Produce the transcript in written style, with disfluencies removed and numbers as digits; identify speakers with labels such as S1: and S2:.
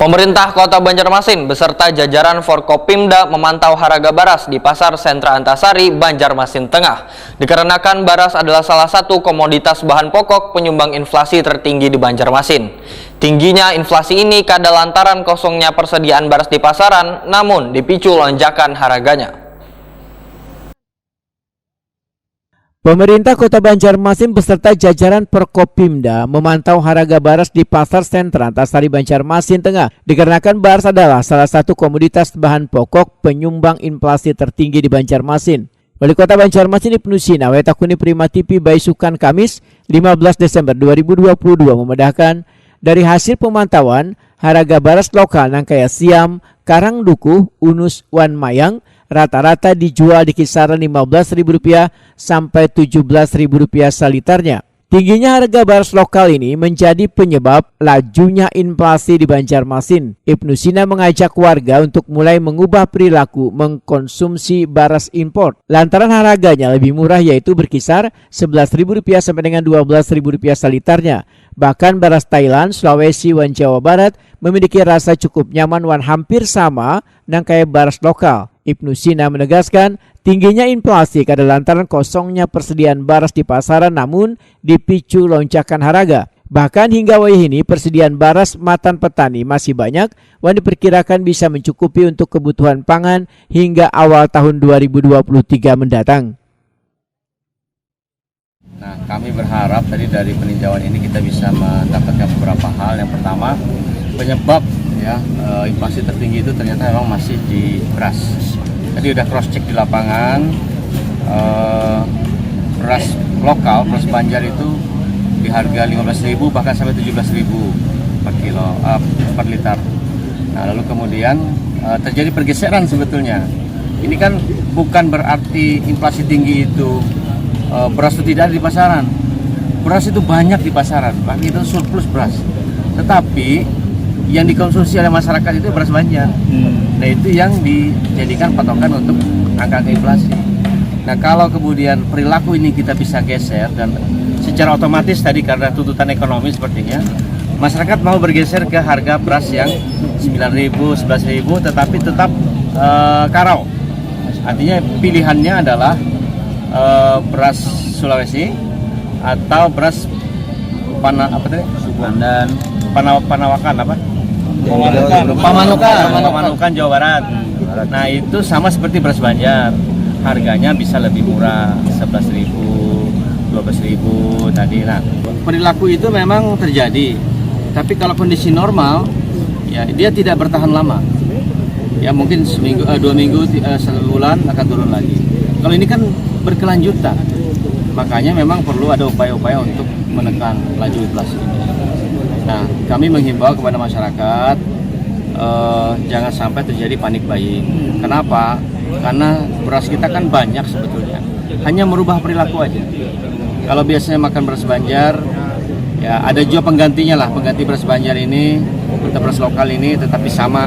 S1: Pemerintah Kota Banjarmasin beserta jajaran Forkopimda memantau harga beras di Pasar Sentra Antasari, Banjarmasin Tengah. Dikarenakan beras adalah salah satu komoditas bahan pokok penyumbang inflasi tertinggi di Banjarmasin. Tingginya inflasi ini kadang lantaran kosongnya persediaan beras di pasaran, namun dipicu lonjakan harganya.
S2: Pemerintah Kota Banjarmasin beserta jajaran Forkopimda memantau harga beras di Pasar Sentra Antasari, Banjarmasin Tengah. Dikarenakan beras adalah salah satu komoditas bahan pokok penyumbang inflasi tertinggi di Banjarmasin. Wali Kota Banjarmasin Ibnu Sina Wetakuni Prima TV Baisukan Kamis 15 Desember 2022 memedahkan dari hasil pemantauan harga beras lokal Nangkaya Siam, Karangdukuh, Unus, Wan Mayang rata-rata dijual di kisaran Rp15.000 sampai Rp17.000 seliternya. Tingginya harga beras lokal ini menjadi penyebab lajunya inflasi di Banjarmasin. Ibnu Sina mengajak warga untuk mulai mengubah perilaku mengkonsumsi beras impor. Lantaran harganya lebih murah yaitu berkisar Rp11.000 sampai dengan Rp12.000 seliternya. Bahkan beras Thailand, Sulawesi, dan Jawa Barat memiliki rasa cukup nyaman dan hampir sama dengan kayak beras lokal. Ibnu Sina menegaskan tingginya inflasi karena lantaran kosongnya persediaan beras di pasaran namun dipicu lonjakan harga. Bahkan hingga wayah ini persediaan beras matan petani masih banyak dan diperkirakan bisa mencukupi untuk kebutuhan pangan hingga awal tahun 2023 mendatang.
S3: Nah, kami berharap tadi dari peninjauan ini kita bisa mendapatkan beberapa hal. Yang pertama, penyebab inflasi tertinggi itu ternyata memang masih di beras. Tadi udah cross check di lapangan, beras lokal, beras Banjar itu di harga Rp15.000 bahkan sampai Rp17.000 per kilo, per liter. Nah, lalu kemudian terjadi pergeseran sebetulnya. Ini kan bukan berarti inflasi tinggi itu beras itu tidak ada di pasaran. Beras itu banyak di pasaran, bahkan itu surplus beras. Tetapi yang dikonsumsi oleh masyarakat itu beras Banjar. Nah, itu yang dijadikan patokan untuk angka inflasi. Nah, kalau kemudian perilaku ini kita bisa geser dan secara otomatis tadi karena tuntutan ekonomi sepertinya masyarakat mau bergeser ke harga beras yang Rp9.000, Rp11.000 tetapi tetap karau. Artinya pilihannya adalah beras Sulawesi atau beras Pamanukan Jawa Barat. Nah, itu sama seperti beras Banjar. Harganya bisa lebih murah, Rp11.000, Rp12.000 tadi. Nah, perilaku itu memang terjadi. Tapi kalau kondisi normal, ya dia tidak bertahan lama. Ya mungkin seminggu, 2 minggu, sebulan akan turun lagi. Kalau ini kan berkelanjutan. Makanya memang perlu ada upaya-upaya untuk menekan laju inflasi ini. Nah, kami menghimbau kepada masyarakat jangan sampai terjadi panik buying. Kenapa? Karena beras kita kan banyak sebetulnya. Hanya merubah perilaku aja. Kalau biasanya makan beras Banjar, ya ada juga penggantinya lah. Pengganti beras Banjar ini, atau beras lokal ini tetapi sama